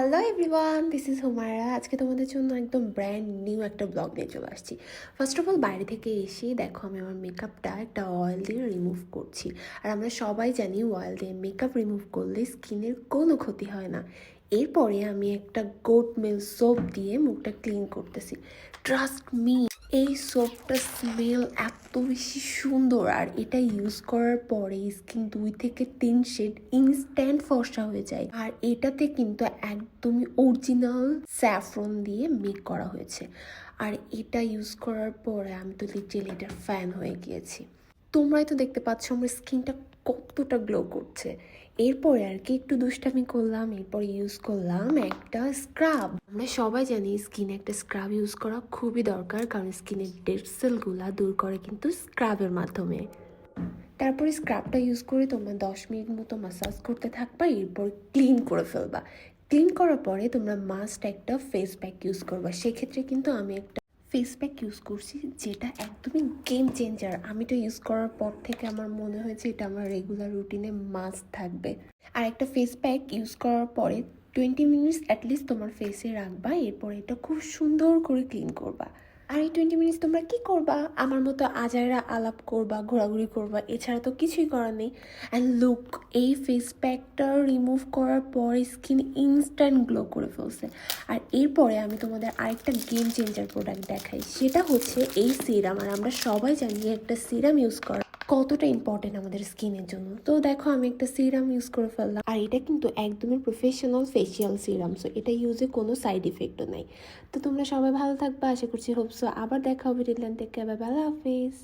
Hello everyone, this is Humaira. আজকে তোমাদের জন্য একদম ব্র্যান্ড নিউ একটা ব্লগ নিয়ে চলে আসছি। ফার্স্ট অফ অল বাইরে থেকে এসে দেখো আমি আমার মেকআপটা একটা অয়েল দিয়ে রিমুভ করছি। আর আমরা সবাই জানি অয়েল দিয়ে মেকআপ রিমুভ করলে স্কিনের কোনো ক্ষতি হয় না। এরপরে আমি একটা গোট মিল্ক সোপ দিয়ে মুখটা ক্লিন করতেছি। ট্রাস্ট মি, এই সোপটা স্মেল এত বেশি সুন্দর, আর এটা ইউজ করার পরে স্কিন 2 থেকে 3 শেড ইনস্ট্যান্ট ফর্সা হয়ে যায়। আর এটাতে কিন্তু একদমই অরিজিনাল স্যাফরন দিয়ে মেক করা হয়েছে। আর এটা ইউজ করার পরে আমি তো লিটারালি এটার ফ্যান হয়ে গিয়েছি। তোমরাই তো দেখতে পাচ্ছ আমার স্কিনটা কতটা গ্লো করছে। এরপরে আর কি একটু দুষ্টামি করলাম, এরপর ইউজ করলাম একটা স্ক্রাব। আমরা সবাই জানি স্কিনে একটা স্ক্রাব ইউজ করা খুবই দরকার, কারণ স্কিনের ডেড সেলগুলা দূর করে কিন্তু স্ক্রাবের মাধ্যমে। তারপরে স্ক্রাবটা ইউজ করে তোমরা 10 মিনিট মতো ম্যাসাজ করতে থাকবা, এরপর ক্লিন করে ফেলবা। ক্লিন করার পরে তোমরা মাস্ট একটা ফেস প্যাক ইউজ করবা। সেক্ষেত্রে কিন্তু আমি একটা ফেস প্যাক ইউজ করছি যেটা একদমই গেম চেঞ্জার। আমি তো ইউজ করার পর থেকে আমার মনে হয়েছে এটা আমার রেগুলার রুটিনে মাস্ট থাকবে। আর একটা ফেস প্যাক ইউজ করার পরে 20 মিনিটস অ্যাটলিস্ট তোমার ফেসে রাখবা, এরপর এটা খুব সুন্দর করে ক্লিন করবা। আর এই 20 মিনিটস তোমরা কি করবা? আমার মতো আজাইরা আলাপ করবা, ঘোরাঘুরি করবা, এছাড়া তো কিছুই করার নেই। অ্যান্ড লুক, এই ফেস প্যাকটা রিমুভ করার পর স্কিন ইনস্ট্যান্ট গ্লো করে ফেলছে। আর এরপরে আমি তোমাদের আরেকটা গেম চেঞ্জার প্রোডাক্ট দেখাই, সেটা হচ্ছে এই সিরাম। আর আমরা সবাই জানি একটা সিরাম ইউজ করা কতটা ইম্পর্টেন্ট আমাদের স্কিনের জন্য। তো দেখো আমি একটা সিরাম ইউজ করে ফেললাম, আর এটা কিন্তু একদমই প্রফেশনাল ফেসিয়াল সিরাম, সো এটা ইউজে কোনো সাইড ইফেক্টও নাই। তো তোমরা সবাই ভালো থাকবা, আশা করছি। হোপসো আবার দেখা হবে। রিলেন, টেক কেয়ার, বাই বাই, আল্লাহ হাফিজ।